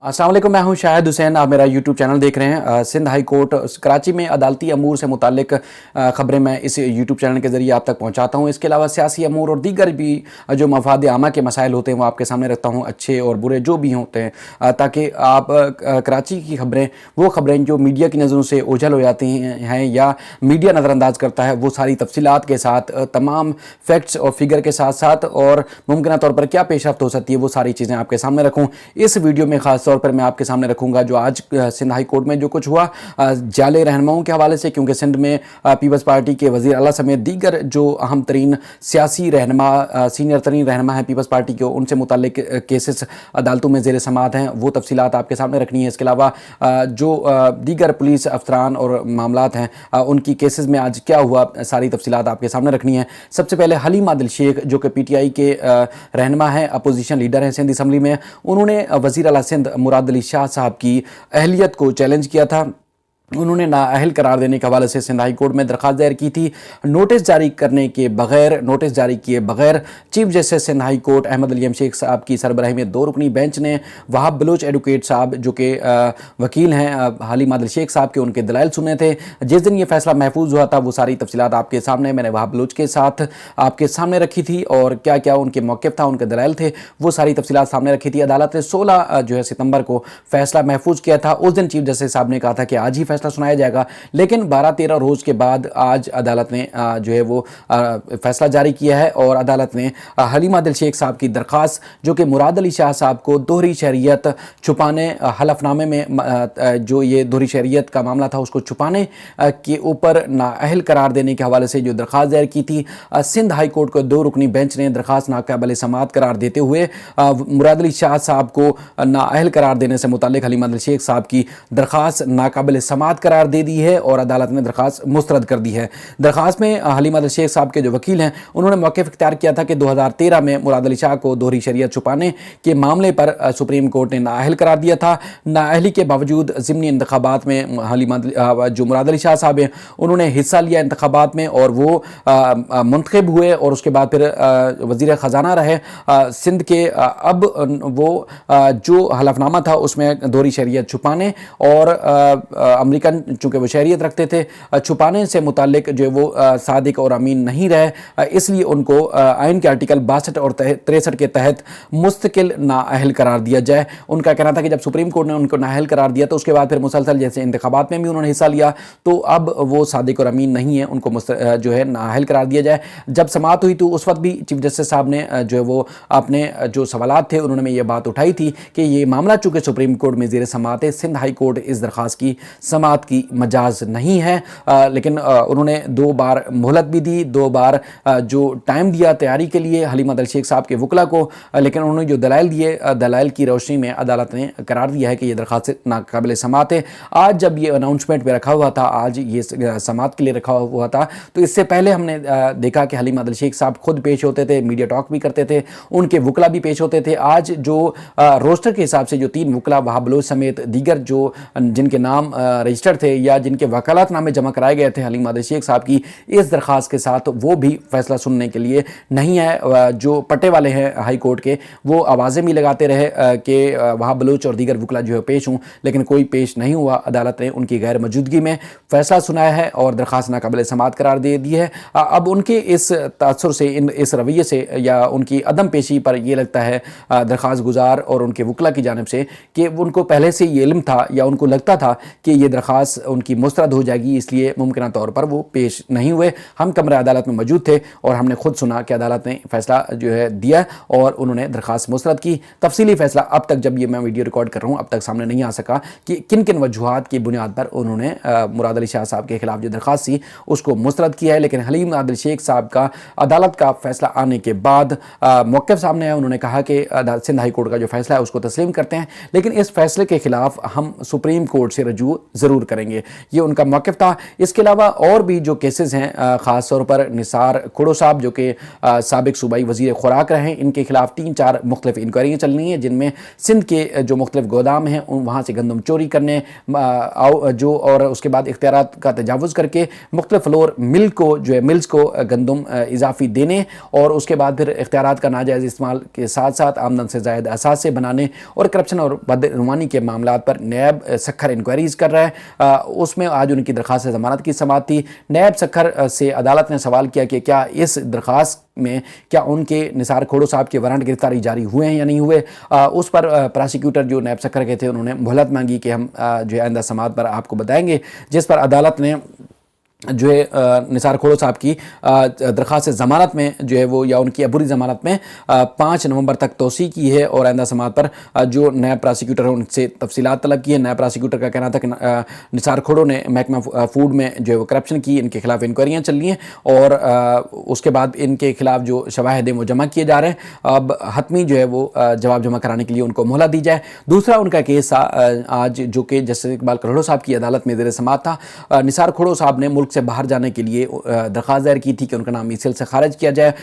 अस्सलाम वालेकुम, मैं हूं शाहिद हुसैन। आप मेरा यूट्यूब चैनल देख रहे हैं। सिंध हाई कोर्ट कराची में अदालती अमूर से मुतालिक ख़बरें मैं इस यूट्यूब चैनल के ज़रिए आप तक पहुंचाता हूं। इसके अलावा सियासी अमूर और दीगर भी जो मफाद आमा के मसाइल होते हैं वो आपके सामने रखता हूं, अच्छे और बुरे जो भी होते हैं, ताकि आप कराची की खबरें, वो खबरें जो मीडिया की नज़रों से ओझल हो जाती हैं या मीडिया नज़रअंदाज करता है, वो सारी तफसीलात के साथ, तमाम फैक्ट्स और फिगर के साथ साथ और मुमकिन तौर पर क्या पेशरफ्त हो सकती है, वो सारी चीज़ें आपके सामने रखूँ। इस वीडियो में खास तौर पर मैं आपके सामने रखूंगा जो आज सिंध हाई कोर्ट में जो कुछ हुआ जाले रहनुमाओं के हवाले से, क्योंकि सिंध में पीपल्स पार्टी के वज़ीर आला समेत दीगर जो अहम तरीन सियासी रहनुमा, सीनियर तरीन रहनुमा हैं पीपल्स पार्टी के, उनसे मुतालिक केसेस अदालतों में ज़ेर समाअत हैं, वो तफसीलात आपके सामने रखनी है। इसके अलावा जो दीगर पुलिस अफसरान और मामलात हैं उनकी केसेस में आज क्या हुआ, सारी तफसीलात आपके सामने रखनी है। सबसे पहले हलीमा दिल शेख जो कि PTI के रहनुमा हैं, अपोजिशन लीडर हैं सिंध असम्बली में, उन्होंने वज़ीर आला सिंध मुराद अली शाह साहब की अहलियत को चैलेंज किया था। उन्होंने नाअहल करार देने के हवाले से सिंध हाई कोर्ट में दरख्वास्त दायर की थी। नोटिस जारी किए बगैर chief justice Sindh high court Ahmed Ali Sheikh sahab की सरबराही में 2 रुकनी बेंच ने वहाब बलोच एडवोकेट साहब जो कि वकील हैं हलीमा दिल शेख साहब के, उनके दलाइल सुने थे। जिस दिन ये फैसला महफूज हुआ था वो सारी तफसीलात आपके सामने मैंने वहाब बलोच के साथ आपके सामने रखी थी, और क्या क्या उनके मौक़िफ़ था, उनके दलाइल थे, वो सारी तफसीलात सामने रखी थी। अदालत ने 16 सितंबर को फैसला महफूज किया था। उस दिन चीफ जस्टिस साहब ने कहा था कि आज ही सुनाया जाएगा, लेकिन 12-13 रोज के बाद आज अदालत ने जो है वो फैसला जारी किया है, और अदालत ने हलीमा दिल शेख साहब की दरख्वास्त जो कि मुराद अली शाह साहब को दोहरी शहरियत छुपाने, हलफनामे में जो ये दोहरी शहरियत का मामला था उसको छुपाने के ऊपर नाअहल करार देने के हवाले से जो दरख्वास्त दायर की थी, सिंध हाई कोर्ट को 2 रुकनी बेंच ने दरख्वास्त नाकाबिल समाअत करार देते हुए मुराद अली शाह साहब को नाअहल करार देने से मुतालिक हलीमा दिल शेख साहब की दरख्वास्त नाकाबिल समाअत करार दे दी है, और अदालत ने दरख्वास्त मुस्तरद कर दी है। दरख्वास्त में हलीमा दिल शेख साहब के जो वकील हैं उन्होंने मौक़िफ़ इख्तियार किया था कि 2013 में मुराद अली शाह को दोहरी शरीयत छुपाने के मामले पर सुप्रीम कोर्ट ने नाअहल करार दिया था। नाअहली के बावजूद ज़िमनी इंतखाबात में जो मुराद अली शाह साहब हैं उन्होंने हिस्सा लिया इंतखाबात में, और वो मुंतखब हुए, और उसके बाद फिर वज़ीर ख़जाना रहे सिंध के। अब वो जो हलफनामा था उसमें दोहरी शरीयत छुपाने और अमेरिकन चूँकि वो शहरियत रखते थे, छुपाने से मुतालिक जो वो सादिक और अमीन नहीं रहे, इसलिए उनको आइन के आर्टिकल 62 और 63 के तहत मुस्तकिल नाअहल करार दिया जाए। उनका कहना था कि जब सुप्रीम कोर्ट ने उनको नाअहल करार दिया तो उसके बाद फिर मुसलसल जैसे इंतखाबात में भी उन्होंने हिस्सा लिया, तो अब वो सादिक और अमीन नहीं है, उनको जो है नाअहल करार दिया जाए। जब समाअत हुई तो उस वक्त भी चीफ जस्टिस साहब ने जो है वो अपने जो सवालात थे उन्होंने ये बात उठाई थी कि ये मामला चूँकि सुप्रीम कोर्ट में ज़ेर समाअत है, सिंध हाई कोर्ट इस दरख्वास्त की समाअत की मजाज नहीं है, लेकिन उन्होंने 2 बार मोहलत भी दी, 2 बार जो टाइम दिया तैयारी के लिए हलीमा दिल शेख साहब के वकला को, लेकिन उन्होंने जो दलाइल दिए, दलाइल की रोशनी में अदालत ने करार दिया है कि यह दरख्वास्त नाकाबिल समाअत है। आज जब ये अनाउंसमेंट में रखा हुआ था, आज ये समाअत के लिए रखा हुआ था, तो इससे पहले हमने देखा कि हलीमा दिल शेख साहब खुद पेश होते थे, मीडिया टॉक भी करते थे, उनके वकला भी पेश होते थे। आज जो रोस्टर के हिसाब से जो 3 वकला वहाब बलोच समेत दीगर जो जिनके नाम रजिस्टर्ड थे या जिनके वकालतनामे जमा कराए गए थे हलीमा दिल शेख साहब की इस दरख्वास्त के साथ, वो भी फैसला सुनने के लिए नहीं है। जो पट्टे वाले हैं हाई कोर्ट के, वो आवाज़ें भी लगाते रहे कि वहाब बलोच और दीगर वकला जो है पेश हों, लेकिन कोई पेश नहीं हुआ। अदालत ने उनकी गैर मौजूदगी में फैसला सुनाया है और दरख्वास्त नाकाबिल समाअत करार दे दी है। अब उनके इस तासुर से, इस रवैये से या उनकी अदम पेशी पर यह लगता है दरख्वास्त गुजार और उनके वकला की जानिब से कि उनको पहले से ये इल्म था या उनको लगता था कि ये दरख्वास्त उनकी मुस्तरद हो जाएगी, इसलिए मुमकिन तौर पर वो पेश नहीं हुए। हम कमरे अदालत में मौजूद थे और हमने खुद सुना कि अदालत ने फैसला जो है दिया और उन्होंने दरख्वास्त मुस्तरद की। तफसीली फैसला अब तक, जब ये मैं वीडियो रिकॉर्ड कर रहा हूँ, अब तक सामने नहीं आ सका कि किन किन वजूहात की बुनियाद पर उन्होंने मुराद अली शाह साहब के खिलाफ जो दरख्वास्त थी उसको मुस्तरद किया है। लेकिन हलीमा दिल शेख साहब का अदालत का फैसला आने के बाद मौक़िफ़ सामने है। उन्होंने कहा कि सिंध हाई कोर्ट का जो फैसला है उसको तस्लीम करते हैं, लेकिन इस फैसले के खिलाफ हम सुप्रीम कोर्ट से रजू ज़रूर ज़रूर करेंगे। ये उनका मौक़िफ़ था। इसके अलावा और भी जो केसेस हैं, ख़ास तौर पर निसार खोड़ो साहब जो कि साबिक़ सूबाई वज़ीर ख़ुराक रहे हैं, इनके खिलाफ 3-4 मुख्तलिफ़ इंक्वायरियाँ चल रही हैं, जिनमें सिंध के जो मुख्तलिफ़ गोदाम हैं वहाँ से गंदम चोरी करने जो और उसके बाद इख्तियारात का तजावुज़ करके मुख्तलिफ़ फ्लोर मिल्स को गंदम इजाफ़ी देने और उसके बाद फिर इख्तियारात का नाजायज़ इस्तेमाल के साथ साथ आमदन से ज़ायद असासे बनाने और करप्शन और बदइनवानी के मामलात पर नैब सखर इंक्वायरीज़ कर रहा है। उसमें आज उनकी दरख्वास्त ज़मानत की समाअत थी। नैब सखर से अदालत ने सवाल किया कि क्या इस दरख्वास्त में क्या उनके निसार खोड़ो साहब के वारंट गिरफ्तारी जारी हुए हैं या नहीं हुए। उस पर प्रोसिक्यूटर जो नैब सखर के थे उन्होंने मोहलत मांगी कि हम जो है आइंदा समाअत पर आपको बताएंगे, जिस पर अदालत ने जो है निसार खोड़ो साहब की दरख्वास्त ज़मानत में जो है वो या उनकी अबूरी ज़मानत में 5 नवंबर तक तोसी की है और आइंदा समाअत पर जो नया प्रोसिक्यूटर है उनसे तफसीलात तलब की है। नया प्रोसिक्यूटर का कहना था कि निसार खोड़ो ने महकमा फूड में जो है वो करप्शन की, इनके खिलाफ इंक्वायरियाँ चल रही हैं और उसके बाद इनके खिलाफ जो शवाहिद हैं वो जमा किए जा रहे हैं। अब हतमी जो है वो जवाब जमा कराने के लिए उनको मोहलत दी जाए। दूसरा उनका केस आज जो कि जस्टिस इकबाल करोड़ो साहब की अदालत में ज़ेर समाअत था। निसार खोड़ो साहब ने मुल्क से बाहर जाने के लिए दरख्वास्त दायर की थी कि उनका नाम ईसीएल से खारिज किया जाए।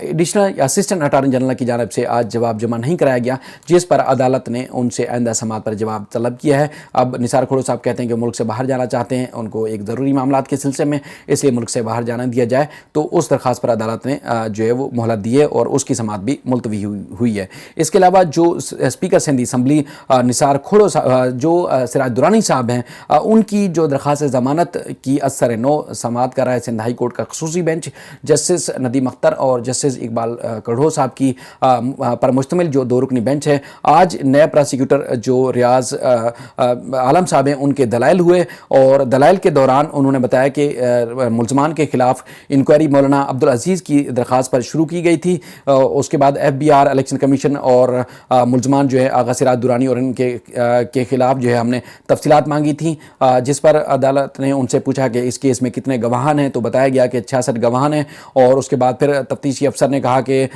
एडिशनल असिस्टेंट अटॉर्नी जनरल की जानिब से आज जवाब जमा नहीं कराया गया, जिस पर अदालत ने उनसे आइंदा समाअत पर जवाब तलब किया है। अब निसार खोड़ो साहब कहते हैं कि मुल्क से बाहर जाना चाहते हैं, उनको एक ज़रूरी मामलात के सिलसिले में, इसलिए मुल्क से बाहर जाना दिया जाए। तो उस दरख्वास्त पर अदालत ने जो है वो मोहलत दी है और उसकी समाअत भी मुलतवी हुई है। इसके अलावा जो स्पीकर सिंध असम्बली निसार खोड़ो जो सिराज दुरानी साहब हैं, उनकी जो दरख्वास्त ज़मानत की असर नो समाअत कर रहा है सिंध हाई कोर्ट का खसूसी बेंच। जस्टिस नदीम अख्तर और जस्टिस इकबाल करोड़ो साहब की पर मुश्तमिल जो 2 रुकनी बेंच है, आज नए प्रोसिक्यूटर जो रियाज आलम साहब हैं उनके दलाइल हुए और दलाइल के दौरान उन्होंने बताया कि मुल्ज़मान के खिलाफ इंक्वायरी मौलाना अब्दुल अजीज़ की दरख्वास्त पर शुरू की गई थी। उसके बाद FBI इलेक्शन कमीशन और मुल्ज़मान जो है आगा सिराज दुरानी और इनके खिलाफ जो है हमने तफसीलात मांगी थी, जिस पर अदालत ने उनसे पूछा कि इस केस में कितने गवाहान हैं, तो बताया गया कि 66 गवाहान हैं। और उसके बाद फिर तफ्तीशी अफसर ने कहा कि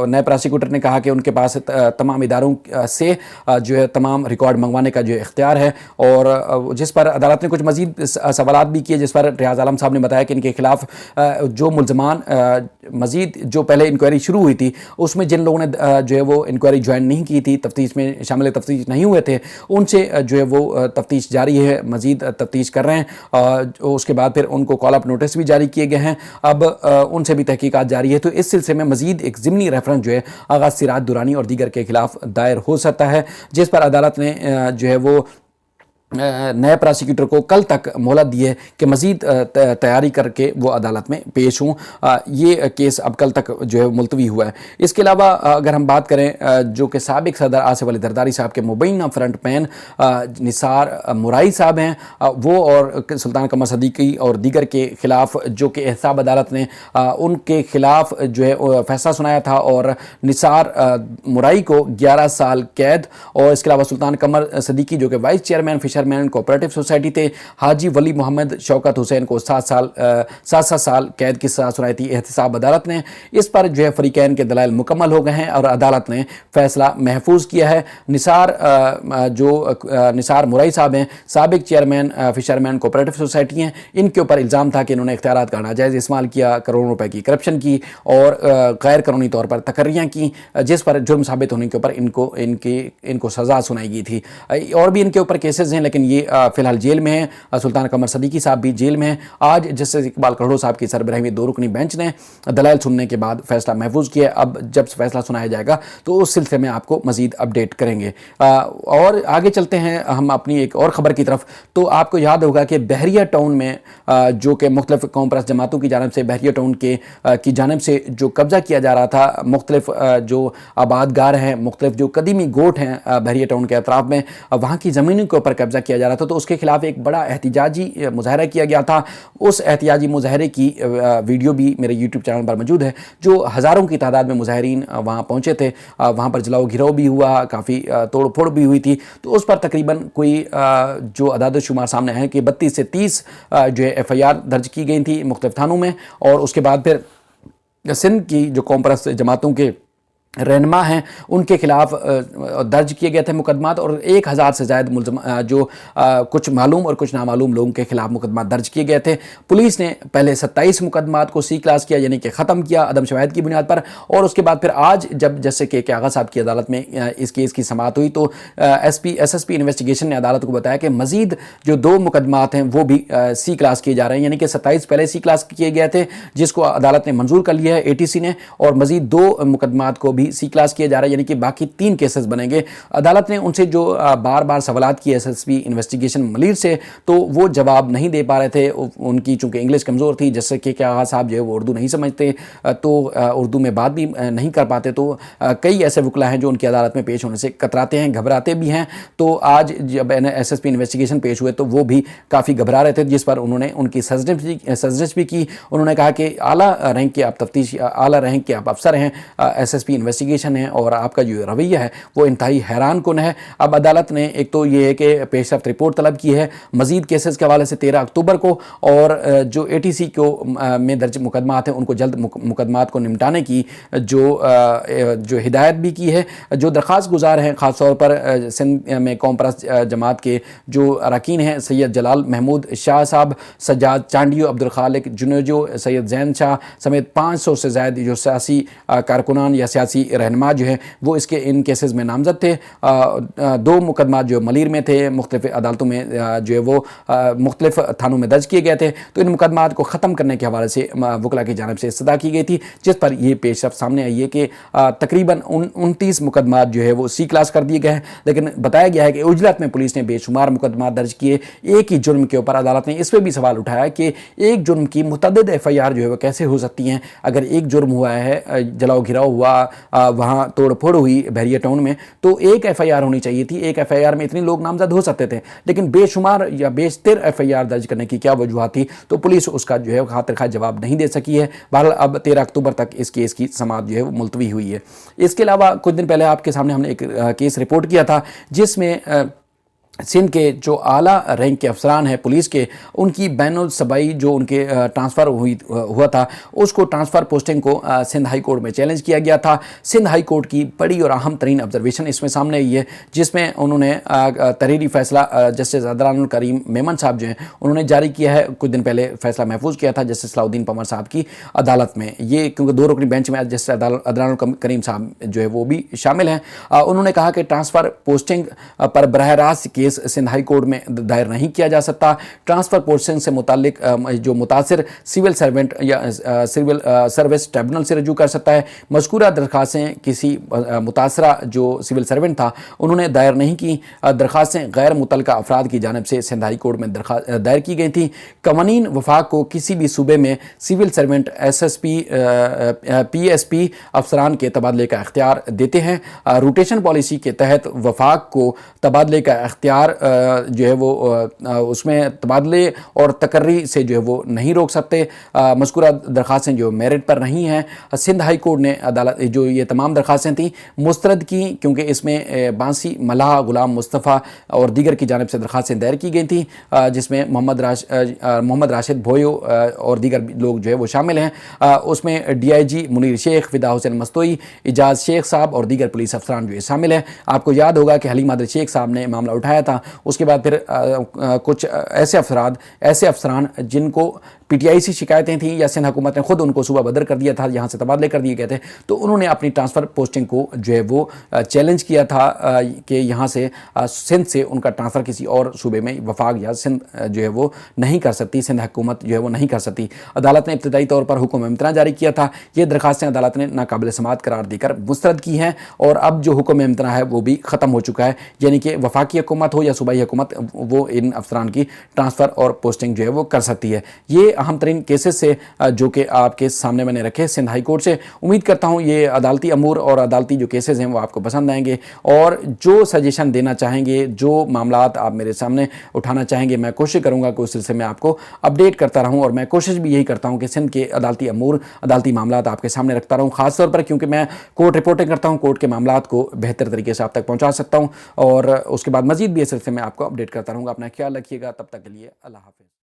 नए प्रोसिक्यूटर ने कहा कि उनके पास तमाम इदारों से जो है तमाम रिकॉर्ड मंगवाने का जो इख्तियार है और जिस पर अदालत ने कुछ मज़ीद सवालात भी किए, जिस पर रियाज आलम साहब ने बताया कि इनके खिलाफ जो मुल्ज़मान मज़ीद जो पहले इंक्वायरी शुरू हुई थी उसमें जिन लोगों ने जो है वो इंक्वायरी ज्वाइन नहीं की थी, तफ्तीश में शामिल तफ्तीश नहीं हुए थे, उनसे जो है वो तफ्तीश जारी है, मज़ीद तफ्तीश कर रहे हैं। उसके बाद फिर उनको कॉल अप नोटिस भी जारी किए गए हैं। अब उनसे भी तहकीकात जारी है। तो इस सिलसिले में मज़ीद एक ज़िमनी रेफरेंस जो है आगा सिराज दुरानी और दीगर के खिलाफ दायर हो सकता है, जिस पर अदालत ने जो है वो नए प्रोसिक्यूटर को कल तक मोहलत दी है कि मज़ीद तैयारी करके वो अदालत में पेश हों। ये केस अब कल तक जो है मुलतवी हुआ है। इसके अलावा अगर हम बात करें जो कि साबिक़ सदर आसिफ अली जरदारी साहब के मुबैना फ्रंट मैन निसार मुराई साहब हैं, वो और सुल्तान कमर सदीकी और दीगर के ख़िलाफ़ जो कि एहसाब अदालत ने उनके ख़िलाफ़ जो है फ़ैसला सुनाया था और निसार मुराई को 11 साल कैद और इसके अलावा सुल्तान कमर सदीकी जो कि vice chairman fisherman cooperative society थे, हाजी वली मोहम्मद शौकत हुसैन को 7 साल कैद की सज़ा सुनाई थी एहतसाब अदालत ने। इस पर जो है फ़रीक़ैन के दलाइल मुकम्मल हो गए हैं और अदालत ने फ़ैसला महफूज किया है। निसार मुराई साहब हैं, साबिक़ चेयरमैन फिशरमैन कोऑपरेटिव सोसाइटी हैं, इनके ऊपर इल्ज़ाम था कि इन्होंने इख्तियारात का नाजायज़ इस्तेमाल किया, करोड़ों रुपए की करप्शन की और गैर कानूनी तौर पर तकर्रियाँ की, जिस पर जुर्म साबित होने के ऊपर इनको सज़ा सुनाई गई थी। और भी इनके ऊपर केसेस हैं, लेकिन ये फ़िलहाल जेल में हैं। सुल्तान कमर सदीकी साहब भी जेल में हैं। आज जस्टिस इकबाल करोड़ो साहब की सरबराही में 2 रुकनी बेंच ने दलाइल सुनने के बाद फ़ैसला महफूज किया। अब जब फ़ैसला सुनाया जाएगा तो उस सिलसिले में आपको मज़ीद अपडेट करेंगे। और आगे चलते हैं हम अपनी एक और ख़बर की तरफ। तो आपको याद होगा कि बहरिया टाउन में जो कि मुख्तलिफ़ कौम परस्त जमातों की जानिब से बहरिया टाउन की जानिब से जो कब्ज़ा किया जा रहा था, मुख्तलिफ़ जो आबादगार हैं, मुख्तलिफ़ जो कदीमी गोट हैं बहरिया टाउन के अतराफ़ में, वहाँ की ज़मीनों के ऊपर कब्ज़ा किया जा रहा था, तो उसके खिलाफ एक बड़ा एहतिजाजी मुज़ाहरा किया गया था। उस एहतिजाजी मुज़ाहरे की वीडियो भी मेरे यूट्यूब चैनल पर मौजूद है। जो हज़ारों की तादाद में मुज़ाहरीन वहाँ पहुँचे थे, वहाँ पर जलाओ घिराव भी हुआ, काफ़ी तोड़ फोड़ भी हुई थी। तो उस पर तकरीबन कोई जो अदाद शुमार सामने है कि 32 से 30 जो है FIR दर्ज की गई थी मुख्तलिफ़ थानों में। और उसके बाद फिर सिंध की जो कौम परस्त जमातों के रहनुमा हैं उनके खिलाफ दर्ज किए गए थे मुकदमात और 1000 से ज़्यादा मुलज़म जो कुछ मालूम और कुछ नामालूम लोगों के खिलाफ मुकदमा दर्ज किए गए थे। पुलिस ने पहले 27 मुकदमात को सी क्लास किया, यानी कि ख़त्म किया अदम शवाहिद की बुनियाद पर, और उसके बाद फिर आज जब जैसे के आगा साहब की अदालत में इस केस की समाअत हुई तो SSP इन्वेस्टिगेशन ने अदालत को बताया कि मजीद जो 2 मुकदमात हैं वो भी सी क्लास किए जा रहे हैं, यानी कि 27 पहले सी क्लास किए गए थे जिसको अदालत ने मंजूर कर लिया है ATC ने, और मजीद 2 मुकदमात को भी सी क्लास किया जा रहा है, यानी कि बाकी 3 केसेस बनेंगे। अदालत ने उनसे जो बार बार सवालात किए SSP इन्वेस्टिगेशन मलिर से, तो वो जवाब नहीं दे पा रहे थे। उनकी चूंकि इंग्लिश कमज़ोर थी, जैसे कि क्या साहब जो है वो उर्दू नहीं समझते, तो उर्दू में बात भी नहीं कर पाते, तो कई ऐसे वकला हैं जो उनकी अदालत में पेश होने से कतराते हैं, घबराते भी हैं। तो आज जब SSP इन्वेस्टिगेशन पेश हुए तो वो भी काफ़ी घबरा रहे थे, जिस पर उन्होंने उनकी सजनिश भी की। उन्होंने कहा कि आला रैंक के आप तफ्तीश, आला रैंक के आप अफसर हैं, SSP इन्वेस्टिगेशन है, और आपका जो रवैया है वो इंतहाई हैरान कुन है। अब अदालत ने एक तो ये है कि पेशरफ्त रिपोर्ट तलब की है मजीद केसेस के हवाले से 13 अक्टूबर को, और जो ATC को में दर्ज मुकदमात हैं उनको जल्द मुकदमात को निपटाने की जो हिदायत भी की है। जो दरख्वास्त गुजार हैं ख़ासतौर पर सिंध में कौम परस्त जमात के जो अरकान हैं, सैयद जलाल महमूद शाह साहब, सज्जाद चांडियो, अब्दुल खालिक जुनेजो, सैयद जैन शाह समेत 500 से ज़्यादा जो सियासी कारकुनान या सियासी रहनुमा जो है वो इन केसेस में नामजद थे। 2 मुकदमा जो मलिर में थे, मुख्तलिफ अदालतों में जो है वो मुख्तलिफ थानों में दर्ज किए गए थे। तो इन मुकदमात को ख़त्म करने के हवाले से वकला की जानिब से इस्तदा की गई थी, जिस पर यह पेशरफ सामने आई है कि तकरीबन 29 मुकदमात जो है वो सी क्लास कर दिए गए हैं। लेकिन बताया गया है कि उजलत में पुलिस ने बेशुमार मुकदमा दर्ज किए एक ही जुर्म के ऊपर। अदालत ने इस पर भी सवाल उठाया कि एक जुर्म की मुतअद्दिद FIR जो है वो कैसे हो सकती हैं। अगर एक जुर्म हुआ है, जलाओ घिराव हुआ, वहाँ तोड़ फोड़ हुई बहरिया टाउन में, तो एक FIR होनी चाहिए थी। एक FIR में इतने लोग नामजद हो सकते थे, लेकिन बेशुमार या बेशतर FIR दर्ज करने की क्या वजूहत थी, तो पुलिस उसका जो है खातिर खा जवाब नहीं दे सकी है। बहरहाल अब 13 अक्टूबर तक इस केस की समाअत जो है वो मुलतवी हुई है। इसके अलावा कुछ दिन पहले आपके सामने हमने एक केस रिपोर्ट किया था जिसमें सिंध के जो आला रैंक के अफसरान हैं पुलिस के, उनकी बैनुल सबाई जो उनके ट्रांसफ़र हुआ था, उसको ट्रांसफ़र पोस्टिंग को सिंध हाई कोर्ट में चैलेंज किया गया था। सिंध हाई कोर्ट की बड़ी और अहम तरीन ऑब्जर्वेशन इसमें सामने आई है, जिसमें उन्होंने तहरीरी फ़ैसला जस्टिस अदनानुल करीम मेमन साहब जो हैं उन्होंने जारी किया है। कुछ दिन पहले फ़ैसला महफूज किया था जस्टिस सलाउद्दीन पंवर साहब की अदालत में। ये क्योंकि 2 रुकनी बेंच में जस्टिस अदनानुल करीम साहब जो है वो भी शामिल हैं। उन्होंने कहा कि ट्रांसफ़र पोस्टिंग पर बरह रास्त सिंध हाई कोर्ट में दायर नहीं किया जा सकता। ट्रांसफ़र पोस्टिंग से मुतालिक जो मुतासिर सिविल सर्वेंट या सिविल सर्विस ट्रिब्यूनल से रजू कर सकता है। मज़कूरा दरख्वास्तें किसी मुतासरा जो सिविल सर्वेंट था उन्होंने दायर नहीं की। दरख्वास्तें गैर मुतलका अफराद की जानिब से सिंध हाई कोर्ट में दायर की गई थी। कवानीन वफाक को किसी भी सूबे में सिविल सर्वेंट SSP PSP अफसरान के तबादले का इख्तियार देते हैं। रोटेशन पॉलिसी के तहत वफाक को तबादले का इख्तियार जो है वो उसमें तबादले और तकर्री से जो है वो नहीं रोक सकते। मज़कूरा दरख्वास्तें जो मेरिट पर नहीं हैं, सिंध हाई कोर्ट ने अदालत जो ये तमाम दरख्वास्तें थी मुस्तरद की, क्योंकि इसमें बांसी मलाह गुलाम मुस्तफ़ा और दीगर की जानिब से दरख्वास्तें दायर की गई थी, जिसमें मोहम्मद राशिद भोयो और दीगर लोग जो है वो शामिल हैं। उसमें DIG मुनीर शेख, फिदा हुसैन मस्तोई, इजाज़ शेख साहब और दीगर पुलिस अफसरान जो है शामिल हैं। आपको याद होगा कि हलीम आदिल शेख साहब ने मामला उठाया था। उसके बाद फिर कुछ ऐसे अफसरान जिनको PTI से शिकायतें थीं या सिंध हुकूमत ने खुद उनको सूबा बदर कर दिया था, यहाँ से तबादले कर दिए गए थे, तो उन्होंने अपनी ट्रांसफ़र पोस्टिंग को जो है वो चैलेंज किया था कि यहाँ से सिंध से उनका ट्रांसफ़र किसी और सूबे में वफाक या सिंध जो है वो नहीं कर सकती, सिंध हुकूमत जो है वो नहीं कर सकती। अदालत ने इब्तदाई तौर पर हुक्म इम्तना जारी किया था। ये दरख्वास्तें अदालत ने नाकाबिल समाअत करार देकर मुस्तरद की हैं, और अब जो हुक्म इम्तना है वो भी ख़त्म हो चुका है, यानी कि वफाकी हुकूमत हो या सूबाई हुकूमत, वो इन अफसरान की ट्रांसफ़र और पोस्टिंग जो है वो कर सकती है। ये अहम तरीन केसेस से जो कि आपके सामने मैंने रखे सिंध हाई कोर्ट से। उम्मीद करता हूँ ये अदालती अमूर और अदालती जो केसेस हैं वो आपको पसंद आएंगे, और जो सजेशन देना चाहेंगे, जो मामलात आप मेरे सामने उठाना चाहेंगे, मैं कोशिश करूँगा कि उस सिलसिले में आपको अपडेट करता रहूँ। और मैं कोशिश भी यही करता हूँ कि सिंध के अदालती अमूर, अदालती मामलात आपके सामने रखता रहूँ, ख़ासतौर पर क्योंकि मैं कोर्ट रिपोर्टिंग करता हूँ, कोर्ट के मामलात को बेहतर तरीके से आप तक पहुँचा सकता हूँ, और उसके बाद मज़ीद भी इस सिलसिले में आपको अपडेट करता रहूँगा। अपना ख्याल रखिएगा, तब तक के लिए अल्लाह हाफ़िज़।